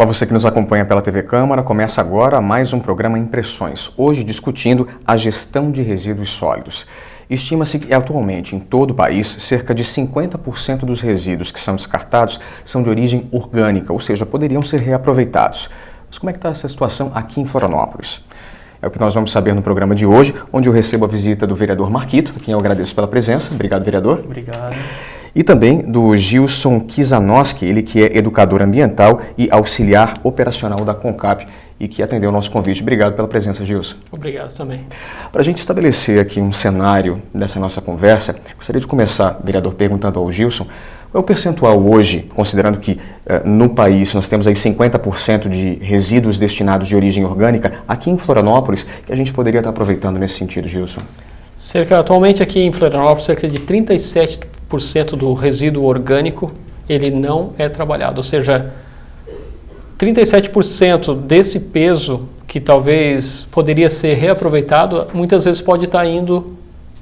você que nos acompanha pela TV Câmara, começa agora mais um programa Impressões, hoje discutindo a gestão de resíduos sólidos. Estima-se que atualmente em todo o país, cerca de 50% dos resíduos que são descartados são de origem orgânica, ou seja, poderiam ser reaproveitados. Mas como é que está essa situação aqui em Florianópolis? É o que nós vamos saber no programa de hoje, onde eu recebo a visita do vereador Marquito, a quem eu agradeço pela presença. Obrigado, vereador. Obrigado. E também do Gilson Kizanoski, ele que é educador ambiental e auxiliar operacional da CONCAP e que atendeu o nosso convite. Obrigado pela presença, Gilson. Obrigado também. Para a gente estabelecer aqui um cenário dessa nossa conversa, gostaria de começar, vereador, perguntando ao Gilson, qual é o percentual hoje, considerando que no país nós temos aí 50% de resíduos destinados de origem orgânica, aqui em Florianópolis, que a gente poderia estar aproveitando nesse sentido, Gilson? Atualmente aqui em Florianópolis, cerca de 37% do resíduo orgânico, ele não é trabalhado, ou seja, 37% desse peso que talvez poderia ser reaproveitado, muitas vezes pode estar indo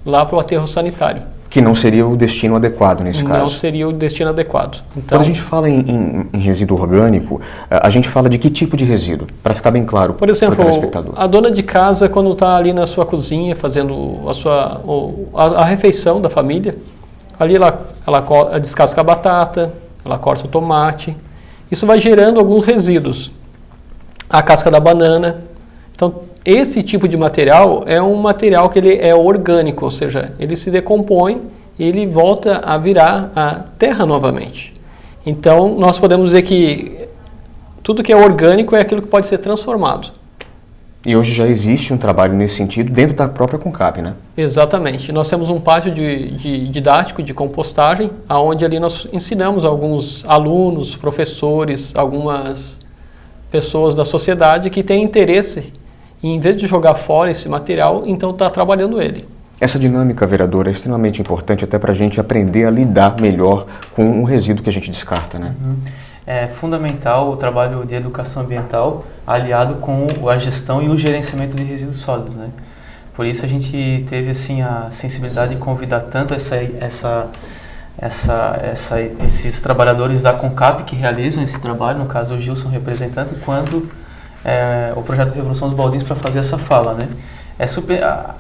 lá para o aterro sanitário. Que não seria o destino adequado nesse caso. Não seria o destino adequado. Então, quando a gente fala em resíduo orgânico, a gente fala de que tipo de resíduo? Para ficar bem claro para o telespectador. A dona de casa, quando está ali na sua cozinha fazendo a refeição da família, ali ela descasca a batata, ela corta o tomate. Isso vai gerando alguns resíduos. A casca da banana. Então, esse tipo de material é um material que ele é orgânico, ou seja, ele se decompõe e ele volta a virar a terra novamente. Então, nós podemos dizer que tudo que é orgânico é aquilo que pode ser transformado. E hoje já existe um trabalho nesse sentido dentro da própria CONCAP, né? Exatamente. Nós temos um pátio didático de compostagem, onde ali nós ensinamos alguns alunos, professores, algumas pessoas da sociedade que têm interesse e, em vez de jogar fora esse material, então está trabalhando ele. Essa dinâmica, vereadora, é extremamente importante até para a gente aprender a lidar melhor com o resíduo que a gente descarta, né? É fundamental o trabalho de educação ambiental aliado com a gestão e o gerenciamento de resíduos sólidos, né? Por isso a gente teve assim a sensibilidade de convidar tanto esses trabalhadores da CONCAP que realizam esse trabalho, no caso o Gilson representante, quanto o projeto Revolução dos Baldinhos para fazer essa fala, né?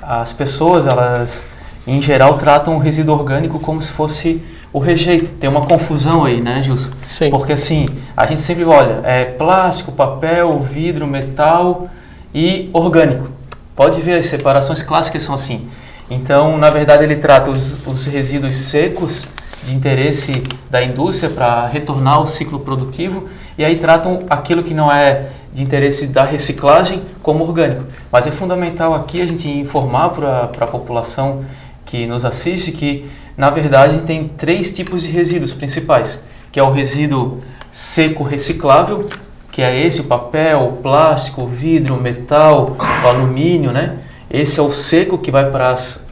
As pessoas, elas em geral tratam o resíduo orgânico como se fosse o rejeito. Tem uma confusão aí, né, Gilson? Sim. Porque assim, a gente sempre olha, plástico, papel, vidro, metal e orgânico. Pode ver, as separações clássicas são assim. Então, na verdade, ele trata os resíduos secos de interesse da indústria para retornar ao ciclo produtivo, e aí tratam aquilo que não é de interesse da reciclagem como orgânico. Mas é fundamental aqui a gente informar para a população que nos assiste que, na verdade, tem 3 tipos de resíduos principais, que é o resíduo seco reciclável, que é esse, o papel, o plástico, o vidro, o metal, o alumínio, né? Esse é o seco que vai para as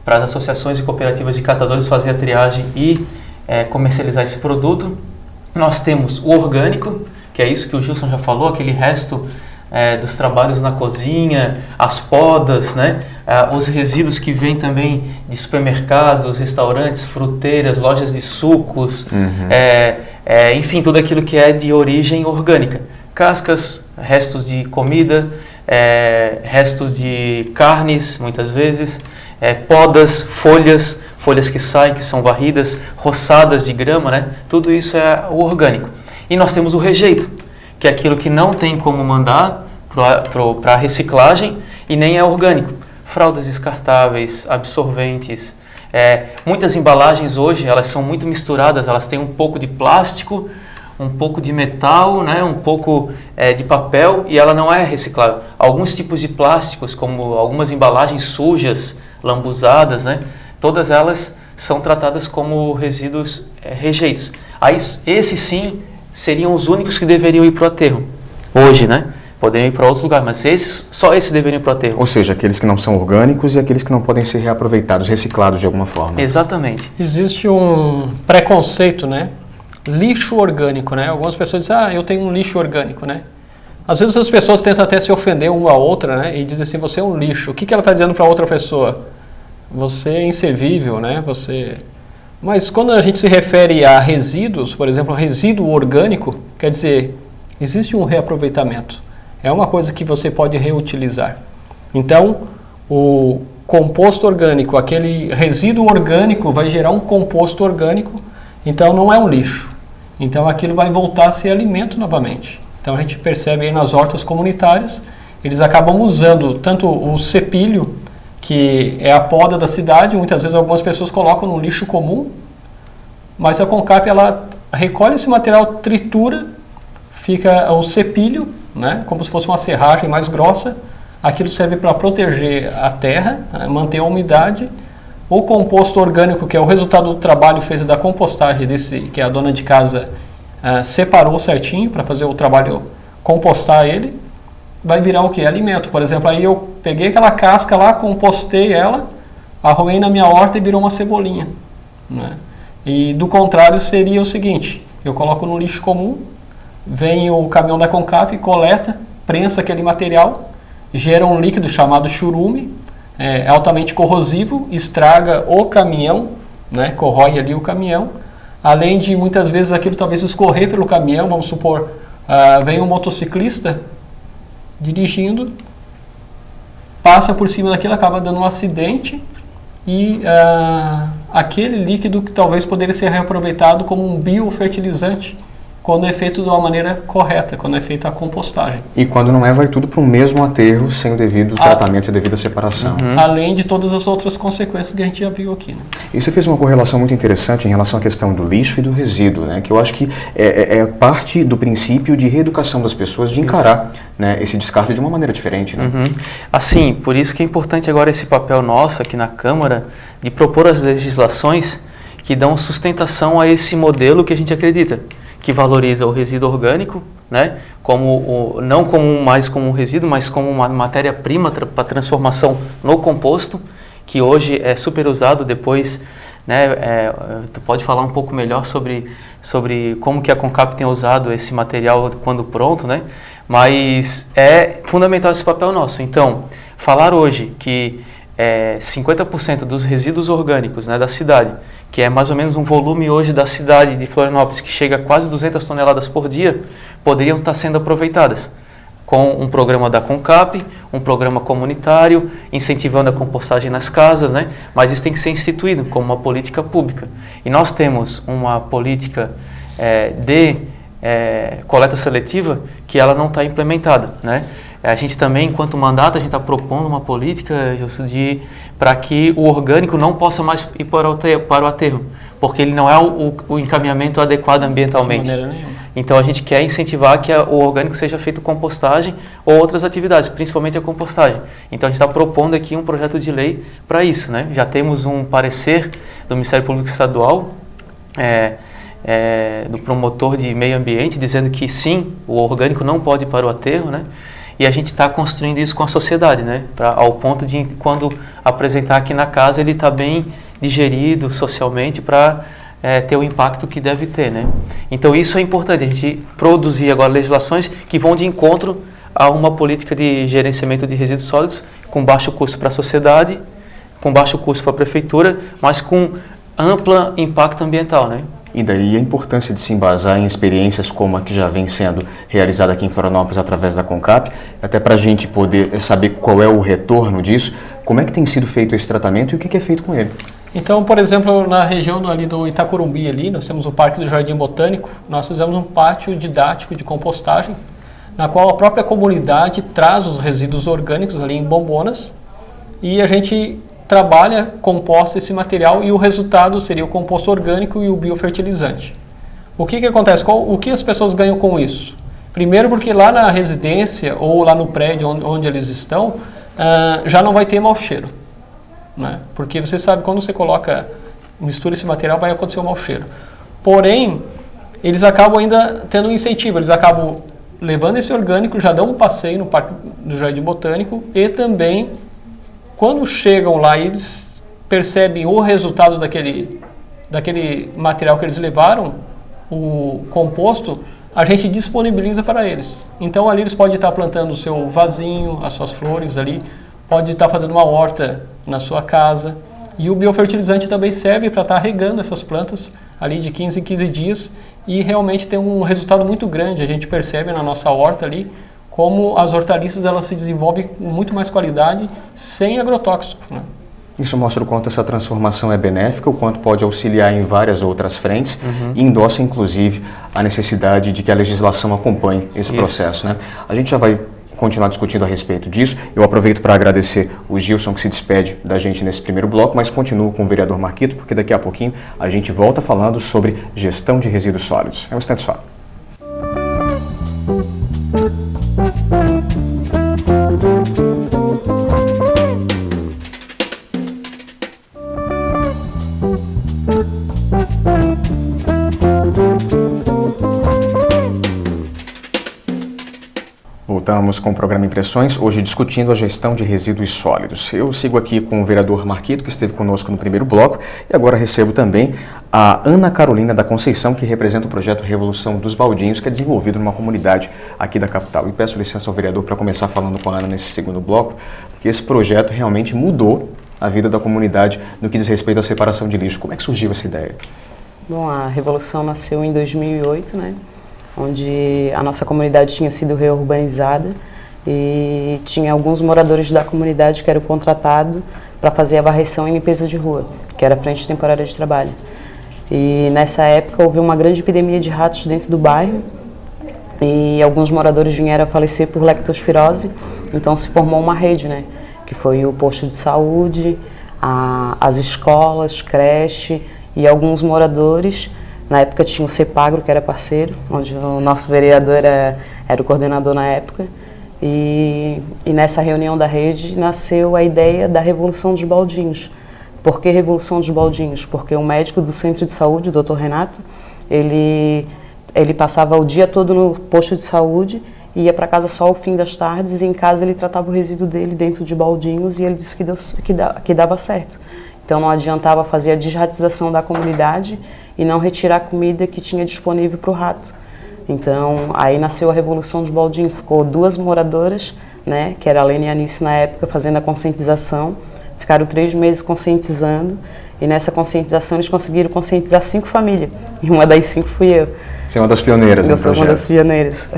associações e cooperativas de catadores fazer a triagem e comercializar esse produto. Nós temos o orgânico, que é isso que o Gilson já falou, aquele resto dos trabalhos na cozinha, as podas, né? Os resíduos que vêm também de supermercados, restaurantes, fruteiras, lojas de sucos, enfim, tudo aquilo que é de origem orgânica. Cascas, restos de comida, restos de carnes, muitas vezes, podas, folhas que saem, que são varridas, roçadas de grama, né? Tudo isso é o orgânico. E nós temos o rejeito, que é aquilo que não tem como mandar para a reciclagem e nem é orgânico. Fraldas descartáveis, absorventes. Muitas embalagens hoje, elas são muito misturadas, elas têm um pouco de plástico, um pouco de metal, né, um pouco de papel, e ela não é reciclável. Alguns tipos de plásticos, como algumas embalagens sujas, lambuzadas, né, todas elas são tratadas como resíduos rejeitos. Aí, esses sim seriam os únicos que deveriam ir para o aterro hoje, né? Poderiam ir para outros lugares, mas só esses deveriam ir para o aterro. Ou seja, aqueles que não são orgânicos e aqueles que não podem ser reaproveitados, reciclados de alguma forma. Exatamente. Existe um preconceito, né? Lixo orgânico, né? Algumas pessoas dizem, eu tenho um lixo orgânico, né? Às vezes as pessoas tentam até se ofender uma a outra, né? E dizem assim, você é um lixo. O que ela está dizendo para outra pessoa? Você é inservível, né? Mas quando a gente se refere a resíduos, por exemplo, resíduo orgânico, quer dizer, existe um reaproveitamento. É uma coisa que você pode reutilizar. Então, o composto orgânico, aquele resíduo orgânico vai gerar um composto orgânico, então não é um lixo. Então aquilo vai voltar a ser alimento novamente. Então a gente percebe aí nas hortas comunitárias, eles acabam usando tanto o cepilho, que é a poda da cidade, muitas vezes algumas pessoas colocam no lixo comum, mas a Concap ela recolhe esse material, tritura, fica o cepilho, né, como se fosse uma serragem mais grossa. Aquilo serve para proteger a terra, manter a umidade. O composto orgânico, que é o resultado do trabalho feito da compostagem, que a dona de casa separou certinho para fazer o trabalho, compostar ele, vai virar o que? Alimento. Por exemplo, aí eu peguei aquela casca lá, compostei ela, arrumei na minha horta e virou uma cebolinha, né? E do contrário seria o seguinte, eu coloco no lixo comum, vem o caminhão da Concap, coleta, prensa aquele material, gera um líquido chamado churume, é altamente corrosivo, estraga o caminhão, né, corrói ali o caminhão, além de muitas vezes aquilo talvez escorrer pelo caminhão, vamos supor, vem um motociclista dirigindo, passa por cima daquilo, acaba dando um acidente e aquele líquido que talvez poderia ser reaproveitado como um biofertilizante, quando é feito de uma maneira correta, quando é feita a compostagem. E quando não é, vai tudo para o mesmo aterro, sem o devido tratamento e a devida separação. Além de todas as outras consequências que a gente já viu aqui, né? E você fez uma correlação muito interessante em relação à questão do lixo e do resíduo, né? Que eu acho que é parte do princípio de reeducação das pessoas, de encarar, né, esse descarte de uma maneira diferente, né? Assim, por isso que é importante agora esse papel nosso aqui na Câmara, de propor as legislações que dão sustentação a esse modelo que a gente acredita, que valoriza o resíduo orgânico, né, não mais como um resíduo, mas como uma matéria-prima para transformação no composto, que hoje é super usado depois, né, tu pode falar um pouco melhor sobre como que a Concap tem usado esse material quando pronto, né, mas é fundamental esse papel nosso. Então, falar hoje que 50% dos resíduos orgânicos, né, da cidade, que é mais ou menos um volume hoje da cidade de Florianópolis, que chega a quase 200 toneladas por dia, poderiam estar sendo aproveitadas com um programa da Concap, um programa comunitário, incentivando a compostagem nas casas, né? Mas isso tem que ser instituído como uma política pública. E nós temos uma política de coleta seletiva que ela não está implementada, né? A gente também, enquanto mandato, a gente está propondo uma política para que o orgânico não possa mais ir para o aterro, porque ele não é o encaminhamento adequado ambientalmente. De maneira nenhuma. Então a gente quer incentivar que o orgânico seja feito compostagem ou outras atividades, principalmente a compostagem. Então a gente está propondo aqui um projeto de lei para isso, né? Já temos um parecer do Ministério Público Estadual, do promotor de meio ambiente, dizendo que sim, o orgânico não pode ir para o aterro, né? E a gente está construindo isso com a sociedade, né? Ao ponto de, quando apresentar aqui na casa, ele está bem digerido socialmente para ter o impacto que deve ter, né? Então isso é importante, a gente produzir agora legislações que vão de encontro a uma política de gerenciamento de resíduos sólidos com baixo custo para a sociedade, com baixo custo para a prefeitura, mas com amplo impacto ambiental, né? E daí a importância de se embasar em experiências como a que já vem sendo realizada aqui em Florianópolis através da Concap, até para a gente poder saber qual é o retorno disso, como é que tem sido feito esse tratamento e o que é feito com ele. Então, por exemplo, na região ali do Itacurumbi, ali, nós temos o Parque do Jardim Botânico, nós fizemos um pátio didático de compostagem, na qual a própria comunidade traz os resíduos orgânicos ali em bombonas e a gente trabalha, composta esse material e o resultado seria o composto orgânico e o biofertilizante. O que acontece? O que as pessoas ganham com isso? Primeiro porque lá na residência ou lá no prédio onde eles estão, já não vai ter mau cheiro, né? Porque você sabe, quando você mistura esse material, vai acontecer um mau cheiro. Porém, eles acabam ainda tendo um incentivo, eles acabam levando esse orgânico, já dão um passeio no Parque do Jardim Botânico e também, quando chegam lá, eles percebem o resultado daquele material que eles levaram, o composto, a gente disponibiliza para eles. Então ali eles podem estar plantando o seu vasinho, as suas flores ali, pode estar fazendo uma horta na sua casa. E o biofertilizante também serve para estar regando essas plantas ali de 15 em 15 dias e realmente tem um resultado muito grande. A gente percebe na nossa horta ali como as hortaliças elas se desenvolvem com muito mais qualidade sem agrotóxico, né? Isso mostra o quanto essa transformação é benéfica, o quanto pode auxiliar em várias outras frentes e endossa, inclusive, a necessidade de que a legislação acompanhe esse processo, né? A gente já vai continuar discutindo a respeito disso. Eu aproveito para agradecer o Gilson, que se despede da gente nesse primeiro bloco, mas continuo com o vereador Marquito, porque daqui a pouquinho a gente volta falando sobre gestão de resíduos sólidos. É um instante só. Voltamos com o programa Impressões, hoje discutindo a gestão de resíduos sólidos. Eu sigo aqui com o vereador Marquito, que esteve conosco no primeiro bloco, e agora recebo também a Ana Carolina da Conceição, que representa o projeto Revolução dos Baldinhos, que é desenvolvido numa comunidade aqui da capital. E peço licença ao vereador para começar falando com a Ana nesse segundo bloco, porque esse projeto realmente mudou a vida da comunidade no que diz respeito à separação de lixo. Como é que surgiu essa ideia? Bom, a Revolução nasceu em 2008, né? Onde a nossa comunidade tinha sido reurbanizada e tinha alguns moradores da comunidade que eram contratados para fazer a varrição e limpeza de rua, que era a frente temporária de trabalho. E nessa época houve uma grande epidemia de ratos dentro do bairro e alguns moradores vieram a falecer por leptospirose, então se formou uma rede, né? Que foi o posto de saúde, as escolas, creche e alguns moradores. Na época tinha o CEPAGRO, que era parceiro, onde o nosso vereador era o coordenador na época. E nessa reunião da rede nasceu a ideia da Revolução dos Baldinhos. Por que Revolução dos Baldinhos? Porque o médico do centro de saúde, o Dr. Renato, ele passava o dia todo no posto de saúde, ia para casa só ao fim das tardes e em casa ele tratava o resíduo dele dentro de baldinhos e ele disse que dava certo. Então não adiantava fazer a desratização da comunidade e não retirar a comida que tinha disponível para o rato. Então aí nasceu a Revolução dos Baldinhos. Ficou 2 moradoras, né, que era a Lene e a Anice na época, fazendo a conscientização. Ficaram 3 meses conscientizando e nessa conscientização eles conseguiram conscientizar 5 famílias. E uma das 5 fui eu. Você é uma das pioneiras no projeto. Eu sou uma das pioneiras.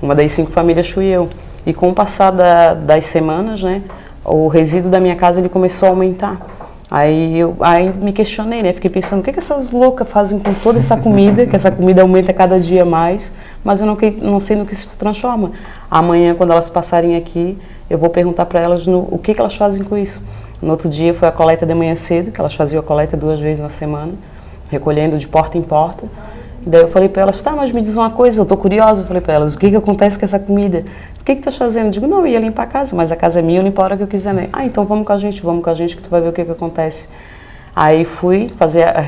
Uma das 5 famílias fui eu. E com o passar das semanas, né, o resíduo da minha casa ele começou a aumentar. Aí me questionei, né? Fiquei pensando, o que essas loucas fazem com toda essa comida, que essa comida aumenta cada dia mais, mas eu não sei no que se transforma. Amanhã, quando elas passarem aqui, eu vou perguntar para elas o que elas fazem com isso. No outro dia foi a coleta de manhã cedo, que elas faziam a coleta 2 vezes na semana, recolhendo de porta em porta. E daí eu falei para elas, tá, mas me diz uma coisa, eu tô curiosa. Eu falei para elas, o que acontece com essa comida? O que tu estás fazendo? Eu digo, não, eu ia limpar a casa, mas a casa é minha, eu limpo a hora que eu quiser, né? Ah, então vamos com a gente que tu vai ver o que acontece. Aí fui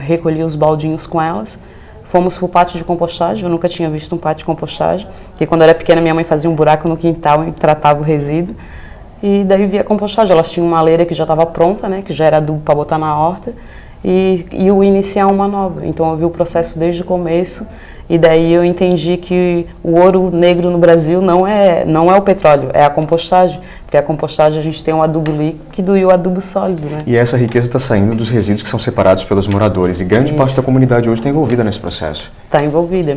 recolhi os baldinhos com elas, fomos pro pátio de compostagem, eu nunca tinha visto um pátio de compostagem, porque quando eu era pequena minha mãe fazia um buraco no quintal e tratava o resíduo, e daí via a compostagem, elas tinham uma leira que já estava pronta, né, que já era adubo para botar na horta, e eu iniciar uma nova. Então eu vi o processo desde o começo e daí eu entendi que o ouro negro no Brasil não é o petróleo, é a compostagem, porque a compostagem a gente tem um adubo líquido e o adubo sólido, né? E essa riqueza está saindo dos resíduos que são separados pelos moradores e grande parte da comunidade hoje está envolvida nesse processo. Está envolvida.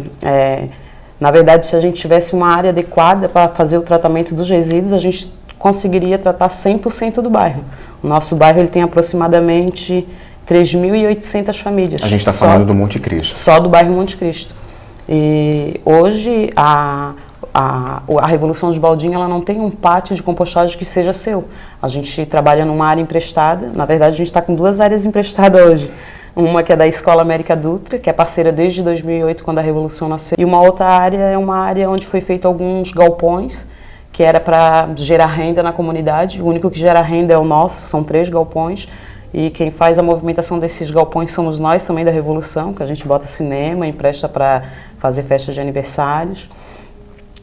Na verdade, se a gente tivesse uma área adequada para fazer o tratamento dos resíduos, a gente conseguiria tratar 100% do bairro. O nosso bairro ele tem aproximadamente 3.800 famílias. A gente está falando do Monte Cristo. Só do bairro Monte Cristo. E hoje a Revolução dos Baldinhos ela não tem um pátio de compostagem que seja seu. A gente trabalha numa área emprestada. Na verdade, a gente está com 2 áreas emprestadas hoje. Uma que é da Escola América Dutra, que é parceira desde 2008, quando a Revolução nasceu. E uma outra área é uma área onde foi feito alguns galpões, que era para gerar renda na comunidade. O único que gera renda é o nosso, são 3 galpões. E quem faz a movimentação desses galpões somos nós também da Revolução, que a gente bota cinema, empresta para fazer festas de aniversários.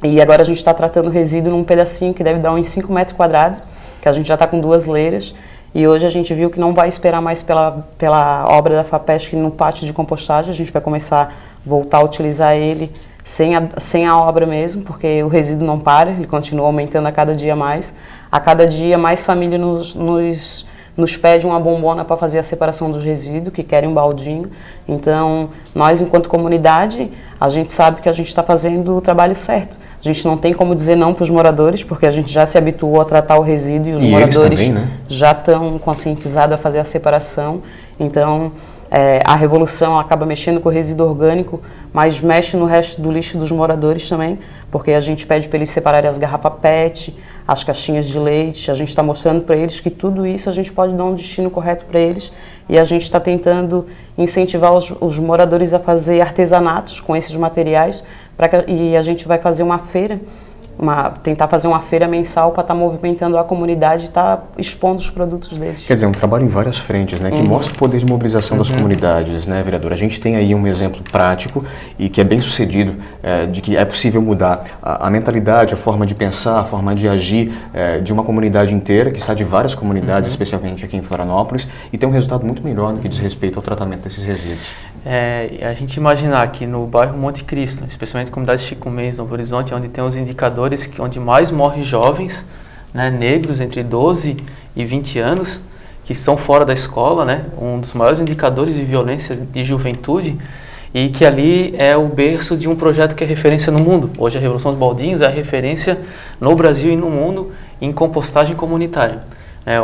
E agora a gente está tratando o resíduo num pedacinho que deve dar uns 5 metros quadrados, que a gente já está com 2 leiras. E hoje a gente viu que não vai esperar mais pela obra da FAPESC no pátio de compostagem, a gente vai começar a voltar a utilizar ele sem a obra mesmo, porque o resíduo não para, ele continua aumentando a cada dia mais. A cada dia mais famílias nos pede uma bombona para fazer a separação dos resíduos, que querem um baldinho. Então, nós, enquanto comunidade, a gente sabe que a gente está fazendo o trabalho certo. A gente não tem como dizer não para os moradores, porque a gente já se habituou a tratar o resíduo e os moradores também, né? já estão conscientizados a fazer a separação. Então, a Revolução acaba mexendo com o resíduo orgânico, mas mexe no resto do lixo dos moradores também, porque a gente pede para eles separarem as garrafas PET, as caixinhas de leite, a gente está mostrando para eles que tudo isso a gente pode dar um destino correto para eles, e a gente está tentando incentivar os moradores a fazer artesanatos com esses materiais, e a gente vai fazer uma feira, tentar fazer uma feira mensal para estar movimentando a comunidade e estar expondo os produtos deles. Quer dizer, um trabalho em várias frentes, né, que mostra o poder de mobilização das comunidades, né, vereadora? A gente tem aí um exemplo prático e que é bem sucedido, de que é possível mudar a mentalidade, a forma de pensar, a forma de agir de uma comunidade inteira, que está de várias comunidades, especialmente aqui em Florianópolis, e tem um resultado muito melhor no que diz respeito ao tratamento desses resíduos. A gente imaginar que no bairro Monte Cristo, especialmente comunidade Chico Mendes, Novo Horizonte, onde tem os indicadores onde mais morrem jovens, né, negros entre 12 e 20 anos, que estão fora da escola, né, um dos maiores indicadores de violência de juventude, e que ali é o berço de um projeto que é referência no mundo. Hoje a Revolução dos Baldinhos é a referência no Brasil e no mundo em compostagem comunitária.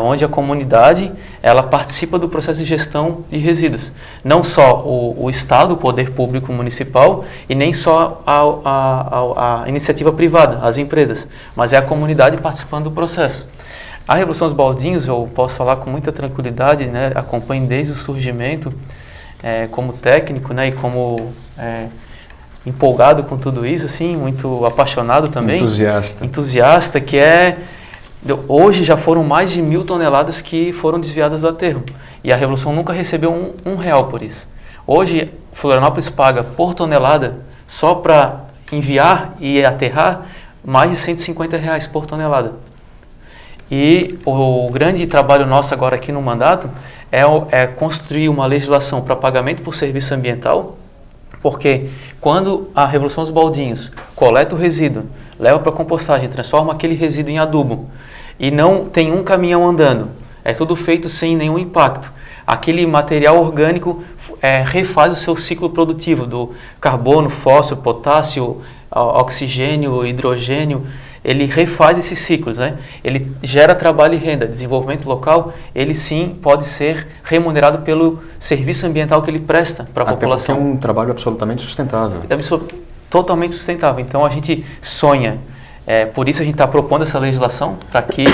Onde a comunidade ela participa do processo de gestão de resíduos. Não só o Estado, o poder público municipal, e nem só a iniciativa privada, as empresas, mas é a comunidade participando do processo. A Revolução dos Baldinhos, eu posso falar com muita tranquilidade, né, acompanho desde o surgimento como técnico, né, e como empolgado com tudo isso, assim, muito apaixonado também. Entusiasta, que hoje já foram mais de 1.000 toneladas que foram desviadas do aterro. E a Revolução nunca recebeu um real por isso. Hoje, Florianópolis paga por tonelada, só para enviar e aterrar, mais de R$150 por tonelada. E o grande trabalho nosso agora aqui no mandato é construir uma legislação para pagamento por serviço ambiental, porque quando a Revolução dos Baldinhos coleta o resíduo, leva para a compostagem, transforma aquele resíduo em adubo e não tem um caminhão andando, é tudo feito sem nenhum impacto. Aquele material orgânico refaz o seu ciclo produtivo do carbono, fósforo, potássio, oxigênio, hidrogênio. Ele refaz esses ciclos, né? Ele gera trabalho e renda. Desenvolvimento local, ele sim pode ser remunerado pelo serviço ambiental que ele presta para a população. Porque é um trabalho absolutamente sustentável. Totalmente sustentável. Então a gente sonha, por isso a gente está propondo essa legislação, para que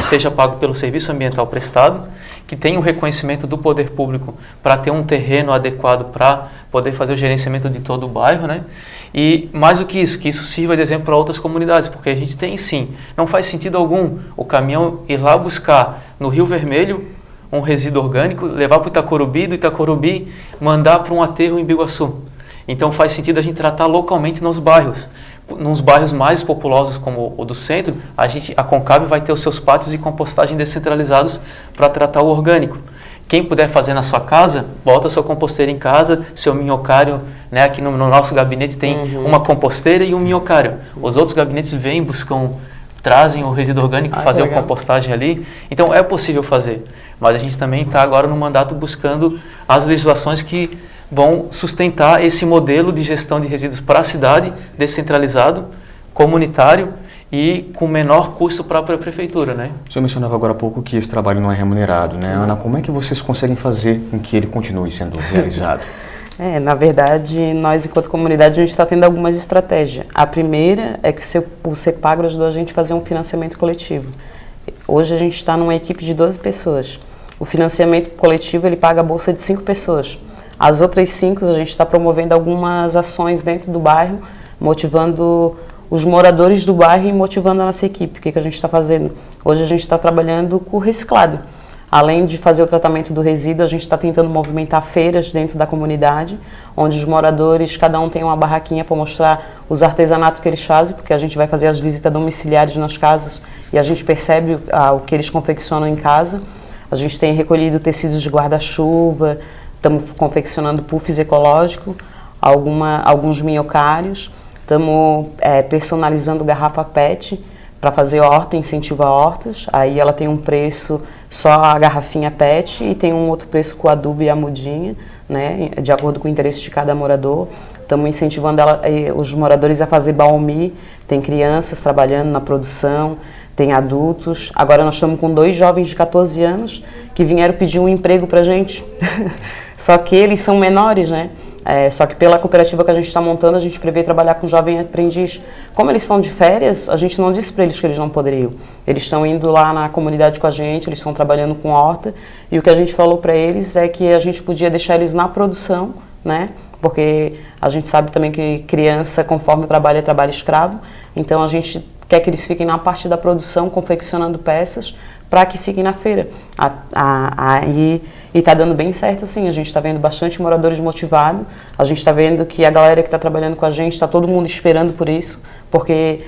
seja pago pelo serviço ambiental prestado, que tenha um reconhecimento do poder público para ter um terreno adequado para poder fazer o gerenciamento de todo o bairro, né? E mais do que isso sirva de exemplo para outras comunidades, porque a gente tem sim, não faz sentido algum o caminhão ir lá buscar no Rio Vermelho um resíduo orgânico, levar para o Itacorubi, do Itacorubi mandar para um aterro em Biguaçu. Então faz sentido a gente tratar localmente nos bairros. Nos bairros mais populosos como o do centro, a Concab vai ter os seus pátios de compostagem descentralizados para tratar o orgânico. Quem puder fazer na sua casa, bota sua composteira em casa, seu minhocário, né? Aqui no nosso gabinete tem uma composteira e um minhocário. Os outros gabinetes vêm, trazem o resíduo orgânico, fazer a compostagem ali. Então é possível fazer, mas a gente também está agora no mandato buscando as legislações que vão sustentar esse modelo de gestão de resíduos para a cidade, descentralizado, comunitário e com menor custo para a prefeitura, né? O senhor mencionava agora há pouco que esse trabalho não é remunerado, né? Ana, como é que vocês conseguem fazer com que ele continue sendo realizado? Na verdade, nós enquanto comunidade a gente está tendo algumas estratégias. A primeira é que o CEPAGRO ajudou a gente a fazer um financiamento coletivo. Hoje a gente está numa equipe de 12 pessoas. O financiamento coletivo ele paga a bolsa de 5 pessoas. As outras 5 a gente está promovendo algumas ações dentro do bairro, motivando os moradores do bairro e motivando a nossa equipe. O que a gente está fazendo? Hoje a gente está trabalhando com o reciclado. Além de fazer o tratamento do resíduo, a gente está tentando movimentar feiras dentro da comunidade, onde os moradores, cada um tem uma barraquinha para mostrar os artesanatos que eles fazem, porque a gente vai fazer as visitas domiciliares nas casas e a gente percebe o que eles confeccionam em casa. A gente tem recolhido tecidos de guarda-chuva, estamos confeccionando puffs ecológicos, alguns minhocários, estamos personalizando garrafa PET para fazer horta, incentivo a hortas. Aí ela tem um preço só a garrafinha PET e tem um outro preço com o adubo e a mudinha, né, de acordo com o interesse de cada morador. Estamos incentivando os moradores a fazer baumi, tem crianças trabalhando na produção, tem adultos. Agora nós estamos com 2 jovens de 14 anos que vieram pedir um emprego para a gente, só que eles são menores, né? Só que pela cooperativa que a gente está montando, a gente prevê trabalhar com jovem aprendiz. Como eles estão de férias, a gente não disse para eles que eles não poderiam. Eles estão indo lá na comunidade com a gente, eles estão trabalhando com horta, e o que a gente falou para eles é que a gente podia deixar eles na produção, né? Porque a gente sabe também que criança, conforme trabalha, é trabalho escravo, então a gente quer que eles fiquem na parte da produção, confeccionando peças, para que fiquem na feira. E está dando bem certo, assim, a gente está vendo bastante moradores motivados, a gente está vendo que a galera que está trabalhando com a gente, está todo mundo esperando por isso, porque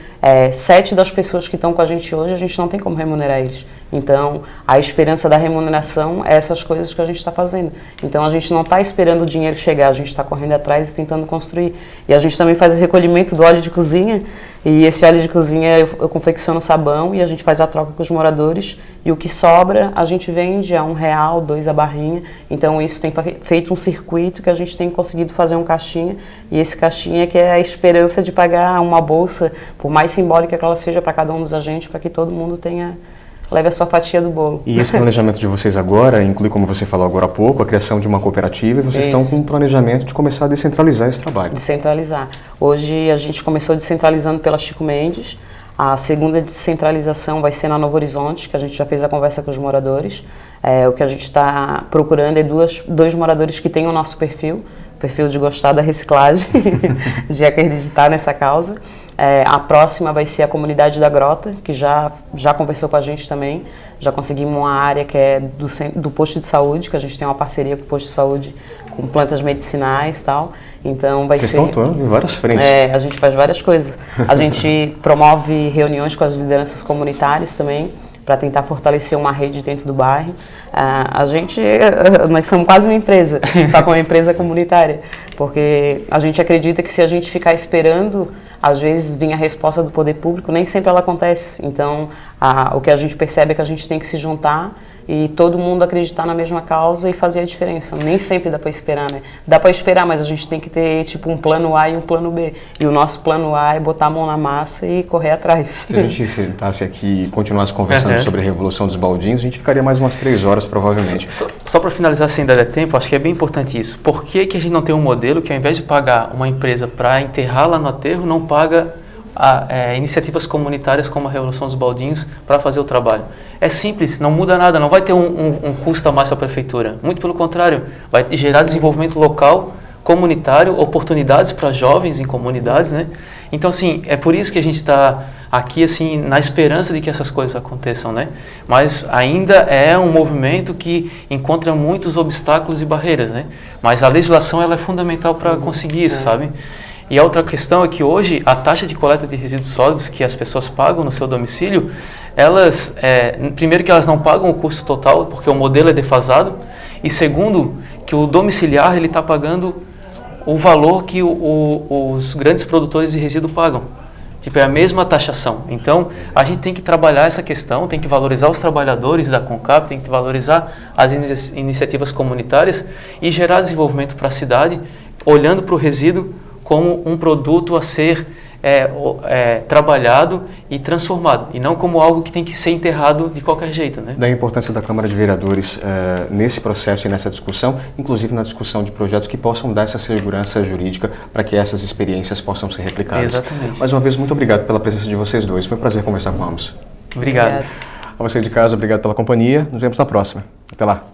7 das pessoas que estão com a gente hoje, a gente não tem como remunerar eles. Então, a esperança da remuneração é essas coisas que a gente está fazendo. Então, a gente não está esperando o dinheiro chegar, a gente está correndo atrás e tentando construir. E a gente também faz o recolhimento do óleo de cozinha, e esse óleo de cozinha eu confecciono sabão e a gente faz a troca com os moradores, e o que sobra a gente vende a R$1, 2 a barrinha. Então, isso tem feito um circuito que a gente tem conseguido fazer um caixinha, e esse caixinha que é a esperança de pagar uma bolsa, por mais simbólica que ela seja para cada um dos agentes, para que todo mundo leve a sua fatia do bolo. E esse planejamento de vocês agora inclui, como você falou agora há pouco, a criação de uma cooperativa, e vocês estão com um planejamento de começar a descentralizar esse trabalho. Descentralizar. Hoje a gente começou descentralizando pela Chico Mendes. A segunda descentralização vai ser na Novo Horizonte, que a gente já fez a conversa com os moradores. O que a gente está procurando é dois moradores que tenham o nosso perfil de gostar da reciclagem, de acreditar nessa causa. A próxima vai ser a comunidade da Grota, que já conversou com a gente também. Já conseguimos uma área que é do posto de saúde, que a gente tem uma parceria com o posto de saúde, com plantas medicinais e tal. Então vai ser... Vocês estão atuando em várias frentes. A gente faz várias coisas. A gente promove reuniões com as lideranças comunitárias também, para tentar fortalecer uma rede dentro do bairro. Nós somos quase uma empresa, só que uma empresa comunitária, porque a gente acredita que se a gente ficar esperando, às vezes vem a resposta do poder público, nem sempre ela acontece. Então, o que a gente percebe é que a gente tem que se juntar e todo mundo acreditar na mesma causa e fazer a diferença. Nem sempre dá para esperar, né? Dá para esperar, mas a gente tem que ter tipo um plano A e um plano B. E o nosso plano A é botar a mão na massa e correr atrás. Se a gente sentasse aqui e continuasse conversando sobre a Revolução dos Baldinhos, a gente ficaria mais umas 3 horas, provavelmente. Só para finalizar, se ainda der tempo, acho que é bem importante isso. Por que a gente não tem um modelo que, ao invés de pagar uma empresa para enterrar lá no aterro, não paga iniciativas comunitárias como a Revolução dos Baldinhos para fazer o trabalho? É simples, não muda nada, não vai ter um custo a mais para a prefeitura. Muito pelo contrário, vai gerar desenvolvimento local, comunitário, oportunidades para jovens em comunidades, né? Então, assim, é por isso que a gente está aqui, assim, na esperança de que essas coisas aconteçam, né? Mas ainda é um movimento que encontra muitos obstáculos e barreiras, né? Mas a legislação, ela é fundamental para conseguir isso, sabe? E a outra questão é que hoje a taxa de coleta de resíduos sólidos que as pessoas pagam no seu domicílio, primeiro que elas não pagam o custo total, porque o modelo é defasado, e segundo, que o domiciliar ele está pagando o valor que os grandes produtores de resíduo pagam. Tipo, é a mesma taxação. Então, a gente tem que trabalhar essa questão, tem que valorizar os trabalhadores da CONCAP, tem que valorizar as iniciativas comunitárias e gerar desenvolvimento para a cidade, olhando para o resíduo como um produto a ser trabalhado e transformado, e não como algo que tem que ser enterrado de qualquer jeito, né? Da importância da Câmara de Vereadores nesse processo e nessa discussão, inclusive na discussão de projetos que possam dar essa segurança jurídica para que essas experiências possam ser replicadas. Exatamente. Mais uma vez, muito obrigado pela presença de vocês dois. Foi um prazer conversar com ambos. Obrigado. A você de casa, obrigado pela companhia. Nos vemos na próxima. Até lá.